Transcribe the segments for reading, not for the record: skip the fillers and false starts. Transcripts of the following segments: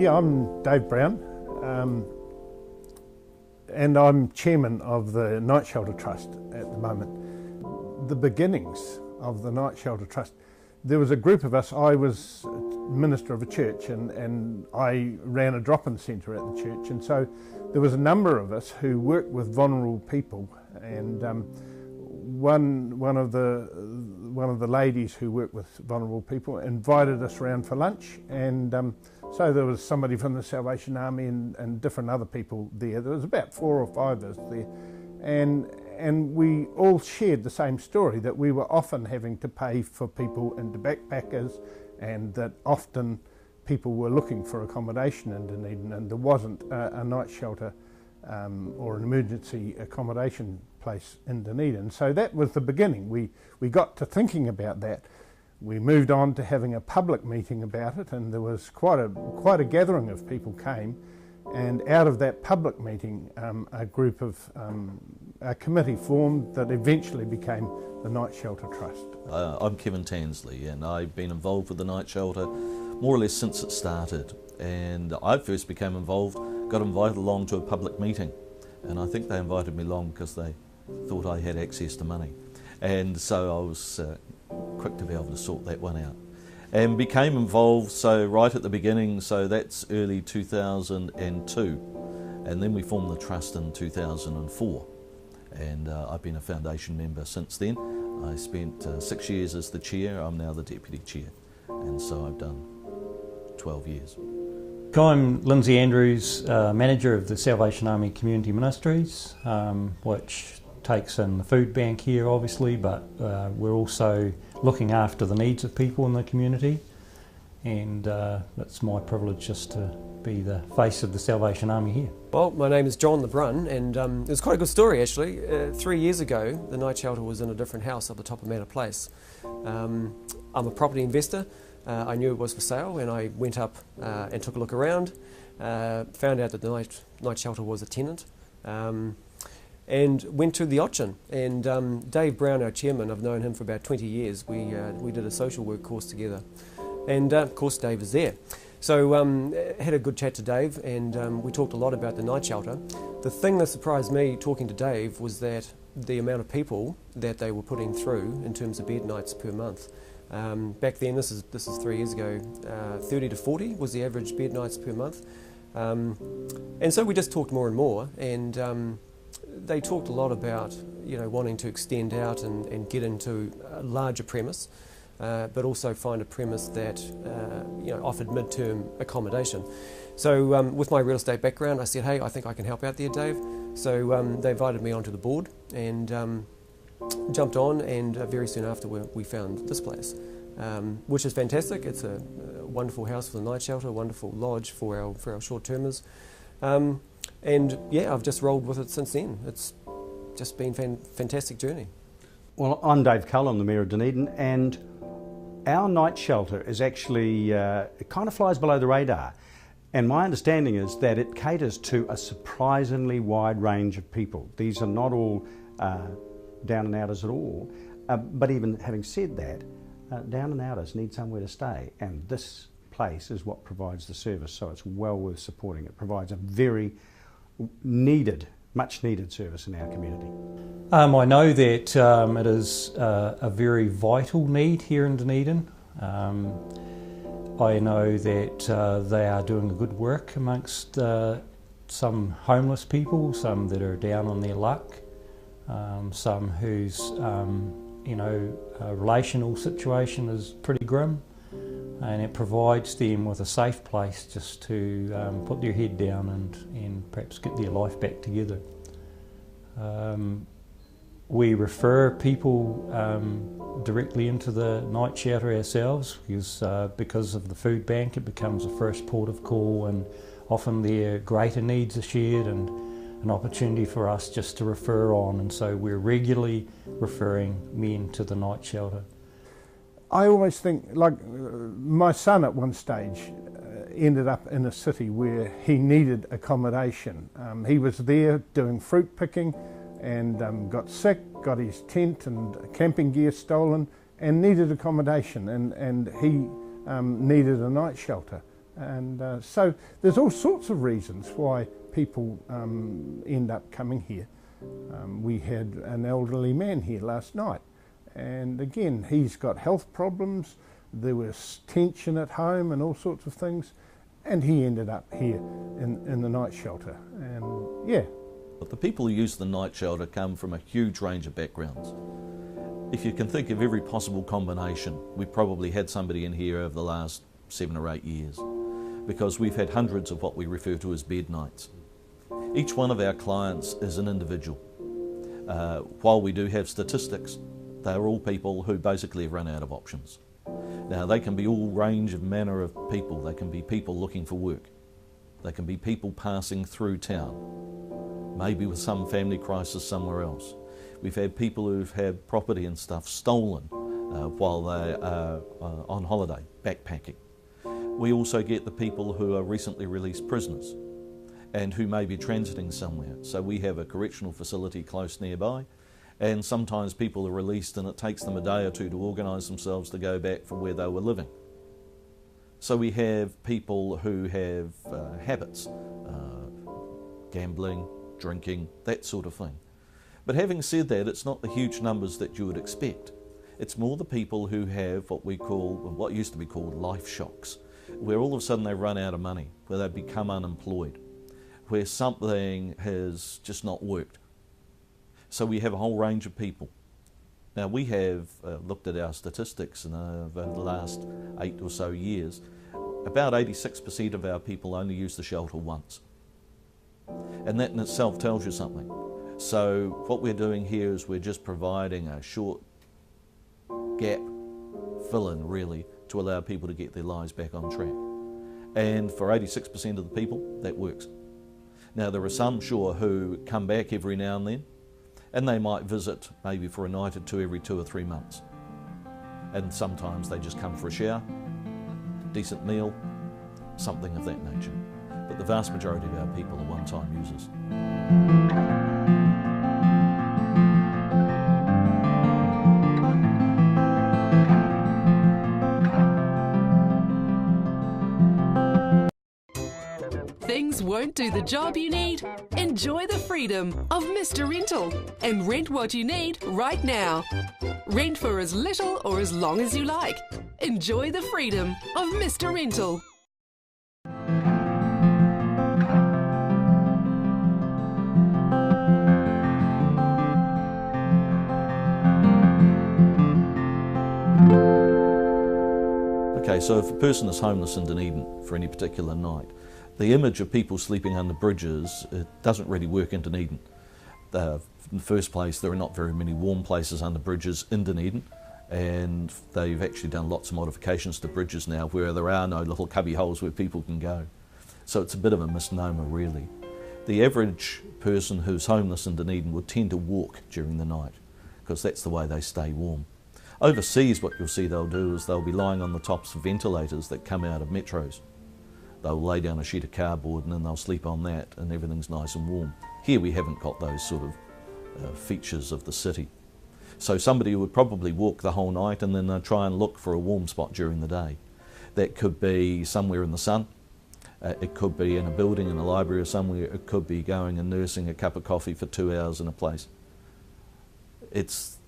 Yeah, I'm Dave Brown, and I'm chairman of the Night Shelter Trust at the moment. The beginnings of the Night Shelter Trust, there was a group of us. I was minister of a church, and I ran a drop-in centre at the church, and so there was a number of us who worked with vulnerable people, and one of the ladies who worked with vulnerable people invited us around for lunch, and so there was somebody from the Salvation Army and different other people there. There was about 4 or 5 of us there, and we all shared the same story, that we were often having to pay for people into backpackers, and that often people were looking for accommodation in Dunedin, and there wasn't a night shelter or an emergency accommodation place in Dunedin. So that was the beginning. We got to thinking about that. We moved on to having a public meeting about it, and there was quite a gathering of people came, and out of that public meeting a committee formed that eventually became the Night Shelter Trust. I'm Kevin Tansley, and I've been involved with the Night Shelter more or less since it started, and I first got invited along to a public meeting, and I think they invited me along because they thought I had access to money, and so I was quick to be able to sort that one out, and became involved right at the beginning, so that's early 2002, and then we formed the trust in 2004, and I've been a foundation member since then. I spent 6 years as the chair. I'm now the deputy chair, and so I've done 12 years. I'm Lindsay Andrews, manager of the Salvation Army Community Ministries, which takes in the food bank here obviously, but we're also looking after the needs of people in the community, and it's my privilege just to be the face of the Salvation Army here. Well, my name is John LeBrun, and it's quite a good story actually. 3 years ago the Night Shelter was in a different house up the top of Manor Place. I'm a property investor. I knew it was for sale, and I went up and took a look around, found out that the Night Shelter was a tenant, and went to the auction. And Dave Brown, our chairman, I've known him for about 20 years. We did a social work course together, and of course Dave is there. So had a good chat to Dave, and we talked a lot about the Night Shelter. The thing that surprised me talking to Dave was that the amount of people that they were putting through in terms of bed nights per month. Back then, this is 3 years ago, 30 to 40 was the average bed nights per month, and so we just talked more and more, and they talked a lot about wanting to extend out and get into a larger premise, but also find a premise that offered mid-term accommodation. So with my real estate background, I said, hey, I think I can help out there, Dave. So they invited me onto the board, and jumped on, and very soon after we found this place, which is fantastic. It's a wonderful house for the Night Shelter, a wonderful lodge for our short-termers, and yeah, I've just rolled with it since then. It's just been a fantastic journey. Well, I'm Dave Cull, I'm the Mayor of Dunedin, and our Night Shelter is actually, it kind of flies below the radar, and my understanding is that it caters to a surprisingly wide range of people. These are not all down and outers at all, but even having said that, down and outers need somewhere to stay, and this place is what provides the service, so it's well worth supporting. It provides a very much needed service in our community. I know that it is a very vital need here in Dunedin. I know that they are doing a good work amongst some homeless people, some that are down on their luck, some whose relational situation is pretty grim, and it provides them with a safe place just to put their head down and perhaps get their life back together. We refer people directly into the Night Shelter ourselves because of the food bank. It becomes the first port of call, and often their greater needs are shared, and an opportunity for us just to refer on, and so we're regularly referring men to the Night Shelter. I always think, like my son at one stage ended up in a city where he needed accommodation. He was there doing fruit picking and got sick, got his tent and camping gear stolen, and needed accommodation, and he needed a night shelter. And so there's all sorts of reasons why people end up coming here. We had an elderly man here last night, and again, he's got health problems, there was tension at home and all sorts of things, and he ended up here in the night shelter. And yeah. But the people who use the night shelter come from a huge range of backgrounds. If you can think of every possible combination, we've probably had somebody in here over the last 7 or 8 years, because we've had hundreds of what we refer to as bed nights. Each one of our clients is an individual. While we do have statistics, they're all people who basically have run out of options. Now, they can be all range of manner of people. They can be people looking for work. They can be people passing through town, maybe with some family crisis somewhere else. We've had people who've had property and stuff stolen while they are on holiday, backpacking. We also get the people who are recently released prisoners and who may be transiting somewhere. So we have a correctional facility close nearby, and sometimes people are released and it takes them a day or two to organise themselves to go back from where they were living. So we have people who have habits, gambling, drinking, that sort of thing. But having said that, it's not the huge numbers that you would expect. It's more the people who have what used to be called life shocks, where all of a sudden they run out of money, where they become unemployed, where something has just not worked. So we have a whole range of people. Now, we have looked at our statistics, and over the last 8 or so years, about 86% of our people only use the shelter once. And that in itself tells you something. So what we're doing here is we're just providing a short gap fill-in, really, to allow people to get their lives back on track. And for 86% of the people, that works. Now, there are some, sure, who come back every now and then, and they might visit maybe for a night or two every 2 or 3 months. And sometimes they just come for a shower, decent meal, something of that nature. But the vast majority of our people are one-time users. Things won't do the job you need? Enjoy the freedom of Mr. Rental and rent what you need right now. Rent for as little or as long as you like. Enjoy the freedom of Mr. Rental. Okay, so if a person is homeless in Dunedin for any particular night, the image of people sleeping under bridges, it doesn't really work in Dunedin. In the first place, there are not very many warm places under bridges in Dunedin, and they've actually done lots of modifications to bridges now where there are no little cubby holes where people can go. So it's a bit of a misnomer, really. The average person who's homeless in Dunedin would tend to walk during the night because that's the way they stay warm. Overseas, what you'll see they'll do is they'll be lying on the tops of ventilators that come out of metros. They'll lay down a sheet of cardboard and then they'll sleep on that and everything's nice and warm. Here we haven't got those sort of features of the city. So somebody would probably walk the whole night and then they'll try and look for a warm spot during the day. That could be somewhere in the sun, it could be in a building, in a library or somewhere, it could be going and nursing a cup of coffee for 2 hours in a place. It's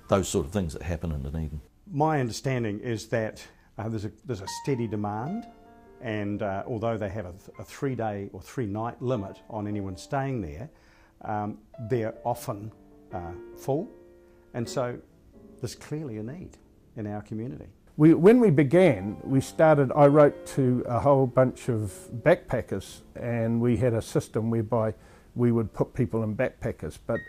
those sort of things that happen in Dunedin. My understanding is that there's a steady demand, and although they have a 3-day or 3-night limit on anyone staying there, they're often full, and so there's clearly a need in our community. When we began, I wrote to a whole bunch of backpackers, and we had a system whereby we would put people in backpackers, but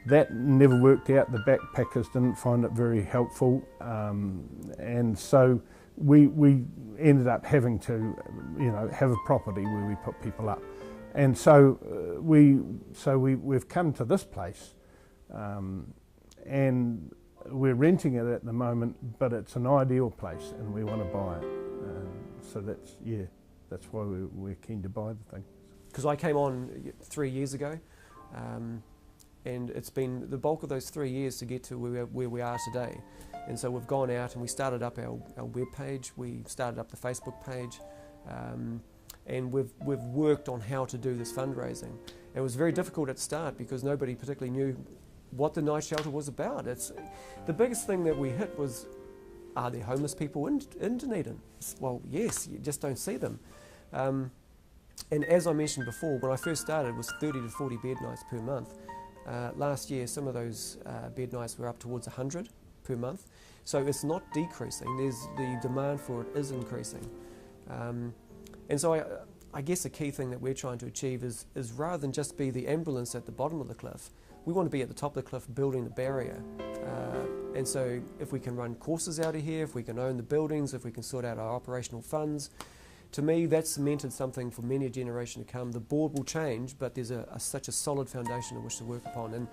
that never worked out. The backpackers didn't find it very helpful, and so we ended up having to, have a property where we put people up, and so we've come to this place, and we're renting it at the moment, but it's an ideal place, and we want to buy it. So that's why we're keen to buy the thing. Because I came on 3 years ago. And it's been the bulk of those 3 years to get to where we are today. And so we've gone out and we started up our web page, we started up the Facebook page, And we've worked on how to do this fundraising. It was very difficult at the start because nobody particularly knew what the night shelter was about. The biggest thing that we hit was, are there homeless people in Dunedin? Well, yes, you just don't see them. And as I mentioned before, when I first started, it was 30 to 40 bed nights per month. Last year, some of those bed nights were up towards 100 per month. So it's not decreasing, the demand for it is increasing. And so I guess the key thing that we're trying to achieve is rather than just be the ambulance at the bottom of the cliff, we want to be at the top of the cliff building the barrier. And so if we can run courses out of here, if we can own the buildings, if we can sort out our operational funds, to me that's cemented something for many a generation to come. The board will change, but there's such a solid foundation on which to work upon. And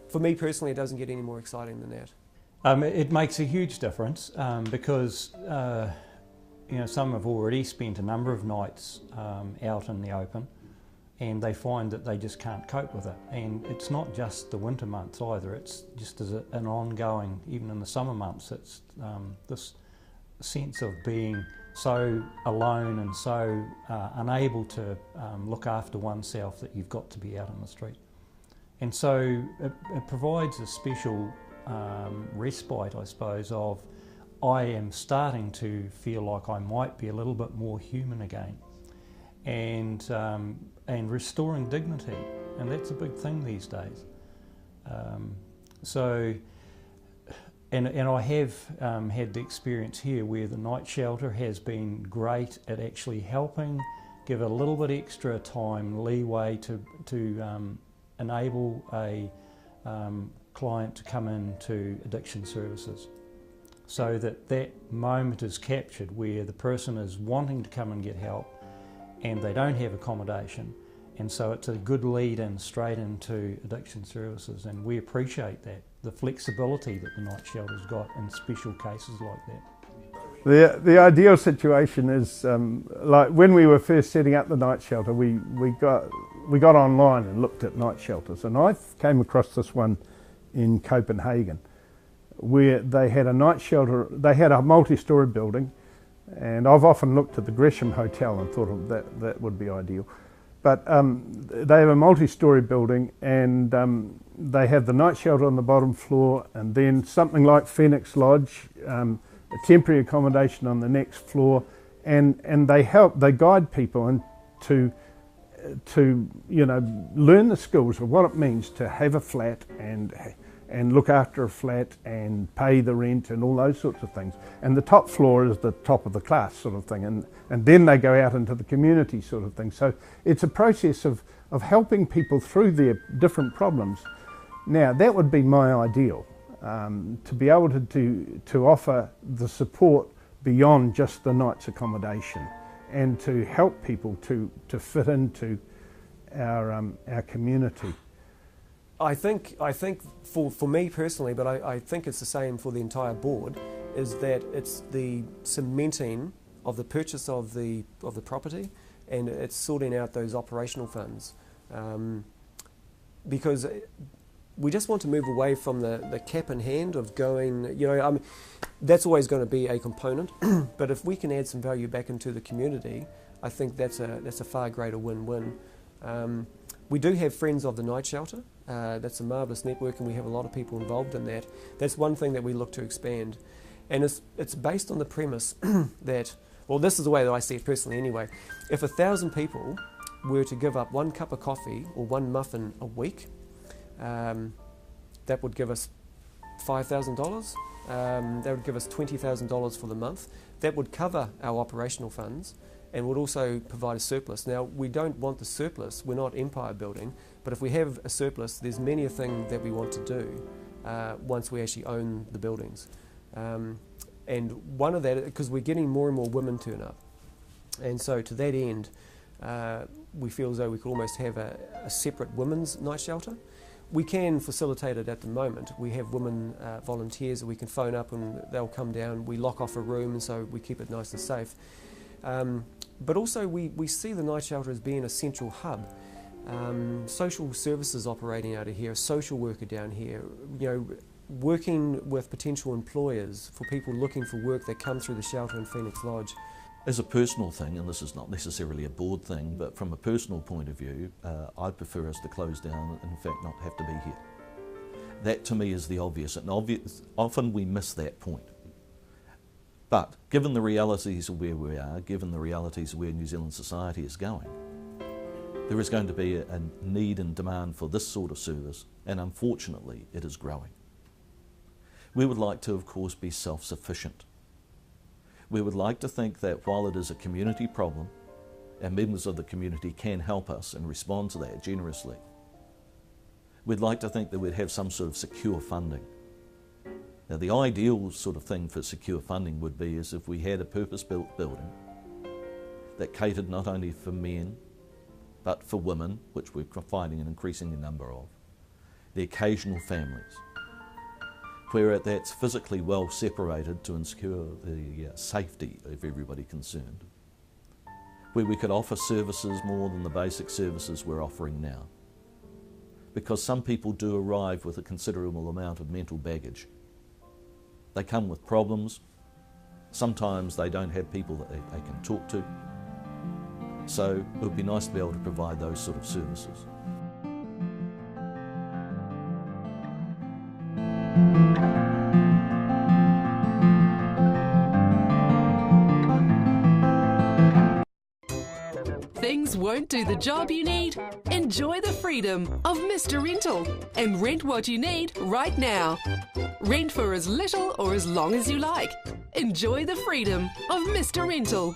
for me personally, it doesn't get any more exciting than that. It makes a huge difference because some have already spent a number of nights out in the open, and they find that they just can't cope with it. And it's not just the winter months either, it's just as an ongoing, even in the summer months, it's this sense of being so alone and so unable to look after oneself that you've got to be out on the street. And so it provides a special respite, I suppose, of I am starting to feel like I might be a little bit more human again, and restoring dignity, and that's a big thing these days. And I have had the experience here where the night shelter has been great at actually helping give a little bit extra time, leeway to enable a client to come into addiction services, so that moment is captured where the person is wanting to come and get help and they don't have accommodation, and so it's a good lead in straight into addiction services, and we appreciate that, the flexibility that the night shelter's got in special cases like that. The ideal situation is like when we were first setting up the night shelter, we got online and looked at night shelters, and I came across this one in Copenhagen where they had a night shelter. They had a multi-storey building, and I've often looked at the Gresham Hotel and thought that would be ideal. But they have a multi-storey building, and they have the night shelter on the bottom floor, and then something like Phoenix Lodge, a temporary accommodation on the next floor, and they guide people to learn the skills of what it means to have a flat and look after a flat and pay the rent and all those sorts of things. And the top floor is the top of the class sort of thing, and then they go out into the community sort of thing. So it's a process of helping people through their different problems. Now that would be my ideal, to be able to offer the support beyond just the night's accommodation, and to help people to fit into our community. I think for me personally, but I think it's the same for the entire board, is that it's the cementing of the purchase of the property, and it's sorting out those operational funds, because we just want to move away from the cap in hand of going, that's always going to be a component, but if we can add some value back into the community, I think that's a far greater win-win. We do have Friends of the Night Shelter. That's a marvellous network, and we have a lot of people involved in that. That's one thing that we look to expand. And it's based on the premise that, well, this is the way that I see it personally anyway, if 1,000 people were to give up 1 cup of coffee or 1 muffin a week, that would give us $5,000. That would give us $20,000 for the month. That would cover our operational funds and would also provide a surplus. Now, we don't want the surplus, we're not empire building, but if we have a surplus, there's many a thing that we want to do once we actually own the buildings. And one of that, because we're getting more and more women turn up, and so to that end, we feel as though we could almost have a separate women's night shelter. We can facilitate it at the moment. We have women volunteers that we can phone up and they'll come down. We lock off a room, and so we keep it nice and safe. But also we see the night shelter as being a central hub. Social services operating out of here, a social worker down here, working with potential employers for people looking for work that come through the shelter in Phoenix Lodge. As a personal thing, and this is not necessarily a board thing, but from a personal point of view, I prefer us to close down and in fact not have to be here. That to me is the obvious, and often we miss that point. But given the realities of where we are, given the realities of where New Zealand society is going, there is going to be a need and demand for this sort of service, and unfortunately it is growing. We would like to, of course, be self-sufficient. We would like to think that while it is a community problem, and members of the community can help us and respond to that generously, we'd like to think that we'd have some sort of secure funding. Now, the ideal sort of thing for secure funding would be is if we had a purpose-built building that catered not only for men, but for women, which we're finding an increasing number of, the occasional families, where that's physically well separated to ensure the safety of everybody concerned, where we could offer services more than the basic services we're offering now. Because some people do arrive with a considerable amount of mental baggage. They come with problems. Sometimes they don't have people that they can talk to. So it would be nice to be able to provide those sort of services. Things won't do the job you need? Enjoy the freedom of Mr. Rental and rent what you need right now. Rent for as little or as long as you like. Enjoy the freedom of Mr. Rental.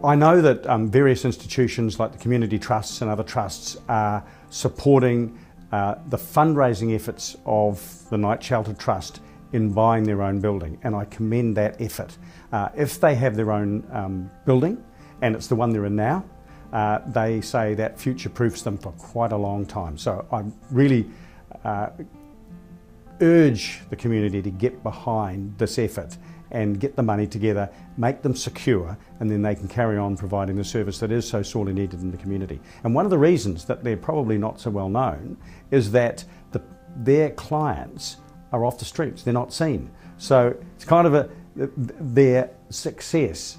I know that various institutions like the community trusts and other trusts are supporting the fundraising efforts of the Night Shelter Trust in buying their own building, and I commend that effort. If they have their own building, and it's the one they're in now, they say that future-proofs them for quite a long time. So I really urge the community to get behind this effort and get the money together, make them secure, and then they can carry on providing the service that is so sorely needed in the community. And one of the reasons that they're probably not so well known is that their clients are off the streets, they're not seen. So it's kind of their success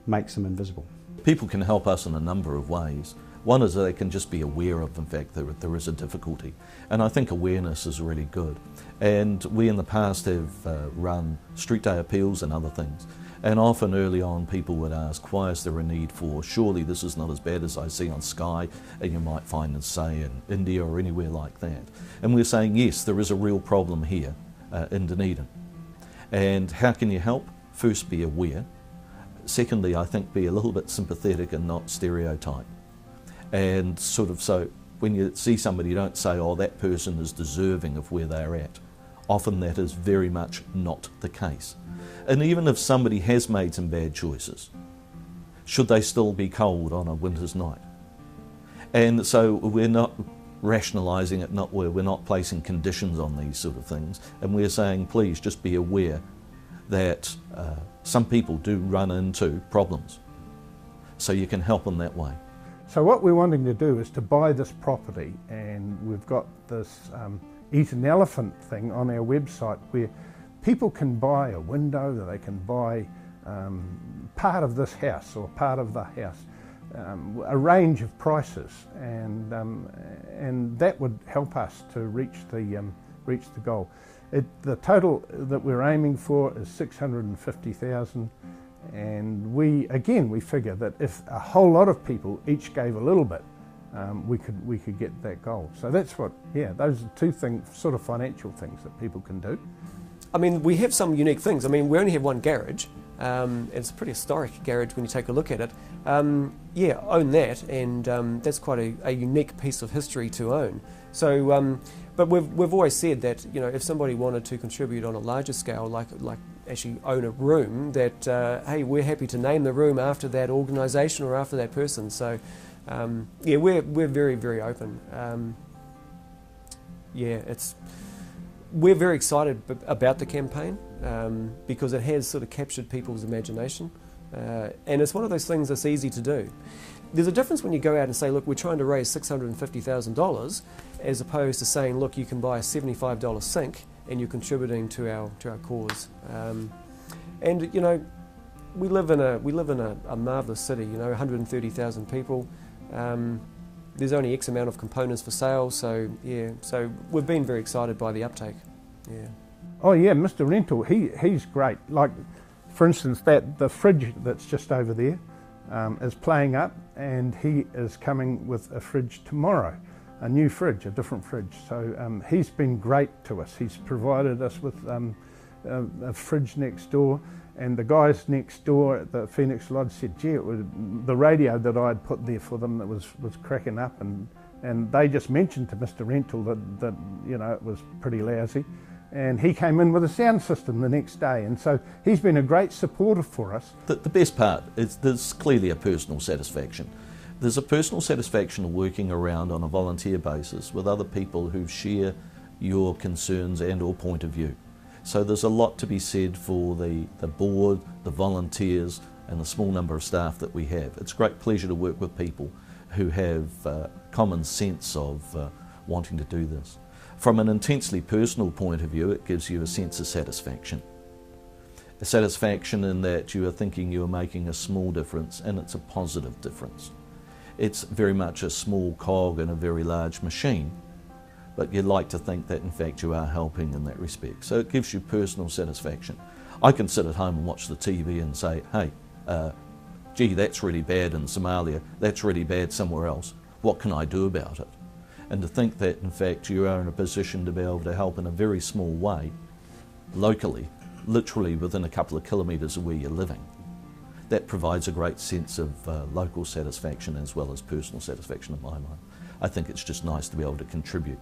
makes them invisible. People can help us in a number of ways. One is that they can just be aware of, in fact, that there is a difficulty. And I think awareness is really good. And we in the past have run street day appeals and other things. And often early on people would ask, why is there a need for, surely this is not as bad as I see on Sky and you might find in, say, in India or anywhere like that. And we're saying, yes, there is a real problem here in Dunedin. And how can you help? First, be aware. Secondly, I think be a little bit sympathetic and not stereotype. And sort of, so when you see somebody, you don't say, oh, that person is deserving of where they're at. Often that is very much not the case. And even if somebody has made some bad choices, should they still be cold on a winter's night? And so we're not rationalising it, we're not placing conditions on these sort of things, and we're saying, please just be aware that some people do run into problems, so you can help them that way. So what we're wanting to do is to buy this property, and we've got this Eat an Elephant thing on our website where people can buy a window, that they can buy part of this house or part of the house, a range of prices, and that would help us to reach the goal. The total that we're aiming for is 650,000. And we figure that if a whole lot of people each gave a little bit, we could get that goal. So that's what, those are two things, sort of financial things that people can do. I mean, we have some unique things. I mean, we only have one garage. It's a pretty historic garage when you take a look at it. Own that, and that's quite a unique piece of history to own. So, but we've always said that, you know, if somebody wanted to contribute on a larger scale, like actually own a room, that hey, we're happy to name the room after that organisation or after that person. So, we're very, very open. We're very excited about the campaign because it has sort of captured people's imagination. And it's one of those things that's easy to do. There's a difference when you go out and say, look, we're trying to raise $650,000, as opposed to saying, look, you can buy a $75 sink and you're contributing to our cause. And you know, we live in a marvellous city. You know, 130,000 people. There's only X amount of components for sale, so yeah. So we've been very excited by the uptake. Yeah. Oh yeah, Mr. Rental, he's great. Like, for instance, the fridge that's just over there is playing up, and he is coming with a fridge tomorrow, a new fridge, a different fridge. So he's been great to us. He's provided us with a fridge next door, and the guys next door at the Phoenix Lodge said, gee, it was the radio that I had put there for them that was cracking up, and they just mentioned to Mr. Rental that you know, it was pretty lousy. And he came in with a sound system the next day, and so he's been a great supporter for us. The best part is there's clearly a personal satisfaction. There's a personal satisfaction of working around on a volunteer basis with other people who share your concerns and or point of view. So there's a lot to be said for the board, the volunteers, and the small number of staff that we have. It's a great pleasure to work with people who have common sense of wanting to do this. From an intensely personal point of view, it gives you a sense of satisfaction. A satisfaction in that you are thinking you are making a small difference, and it's a positive difference. It's very much a small cog in a very large machine, but you'd like to think that in fact you are helping in that respect. So it gives you personal satisfaction. I can sit at home and watch the TV and say, hey, gee, that's really bad in Somalia, that's really bad somewhere else. What can I do about it? And to think that in fact you are in a position to be able to help in a very small way, locally, literally within a couple of kilometres of where you're living, that provides a great sense of local satisfaction as well as personal satisfaction in my mind. I think it's just nice to be able to contribute.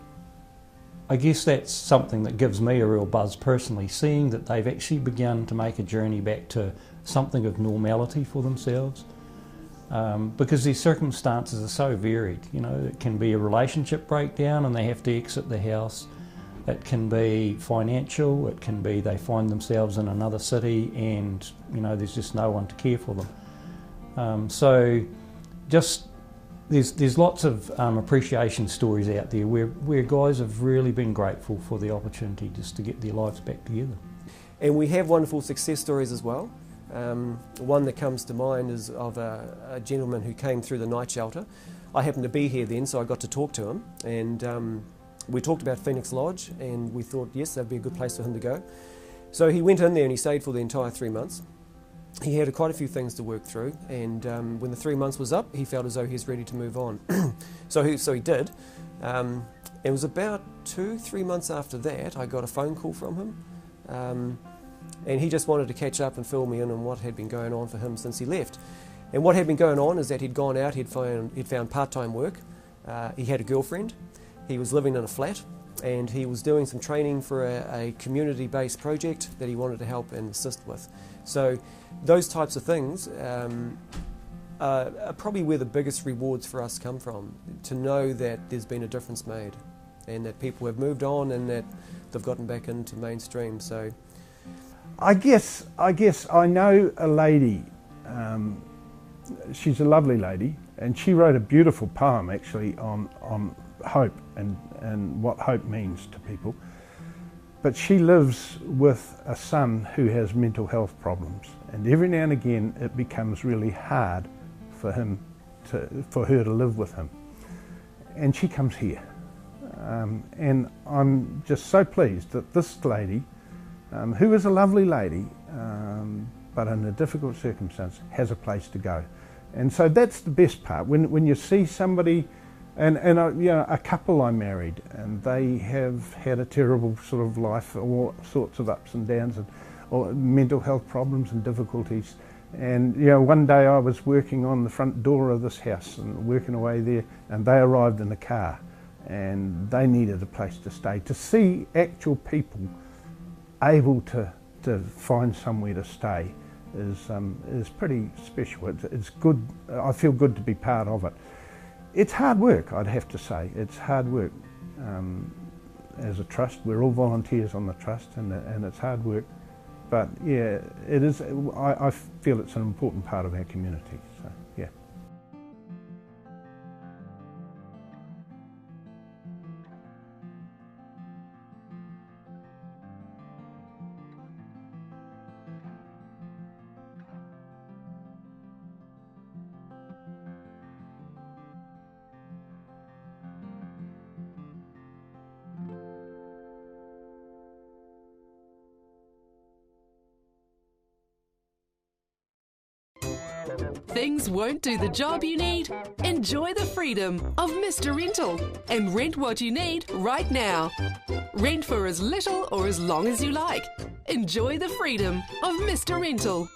I guess that's something that gives me a real buzz personally, seeing that they've actually begun to make a journey back to something of normality for themselves. Because their circumstances are so varied. You know, it can be a relationship breakdown and they have to exit the house. It can be financial. It can be they find themselves in another city and, you know, there's just no one to care for them. So just there's lots of appreciation stories out there where guys have really been grateful for the opportunity just to get their lives back together. And we have wonderful success stories as well. One that comes to mind is of a gentleman who came through the night shelter. I happened to be here then, so I got to talk to him, and we talked about Phoenix Lodge, and we thought, yes, that'd be a good place for him to go. So he went in there and he stayed for the entire 3 months. He had quite a few things to work through, and when the 3 months was up, he felt as though he was ready to move on. So he did. It was about 2-3 months after that I got a phone call from him. And he just wanted to catch up and fill me in on what had been going on for him since he left. And what had been going on is that he'd gone out, he'd found part-time work, he had a girlfriend, he was living in a flat, and he was doing some training for a community-based project that he wanted to help and assist with. So those types of things are probably where the biggest rewards for us come from, to know that there's been a difference made and that people have moved on and that they've gotten back into mainstream. So I guess I know a lady, she's a lovely lady, and she wrote a beautiful poem actually on hope and what hope means to people. But she lives with a son who has mental health problems, and every now and again it becomes really hard for her to live with him. And she comes here. And I'm just so pleased that this lady, who is a lovely lady, but in a difficult circumstance, has a place to go. And so that's the best part. When you see somebody, and you know, a couple I married, and they have had a terrible sort of life, all sorts of ups and downs, and or mental health problems and difficulties. And you know, one day I was working on the front door of this house and working away there, and they arrived in a car, and they needed a place to stay. To see actual people able to find somewhere to stay is pretty special. It's good. I feel good to be part of it. It's hard work, I'd have to say. It's hard work. As a trust, we're all volunteers on the trust, and it's hard work. But yeah, it is. I feel it's an important part of our community. So yeah. Things won't do the job you need? Enjoy the freedom of Mr. Rental and rent what you need right now. Rent for as little or as long as you like. Enjoy the freedom of Mr. Rental.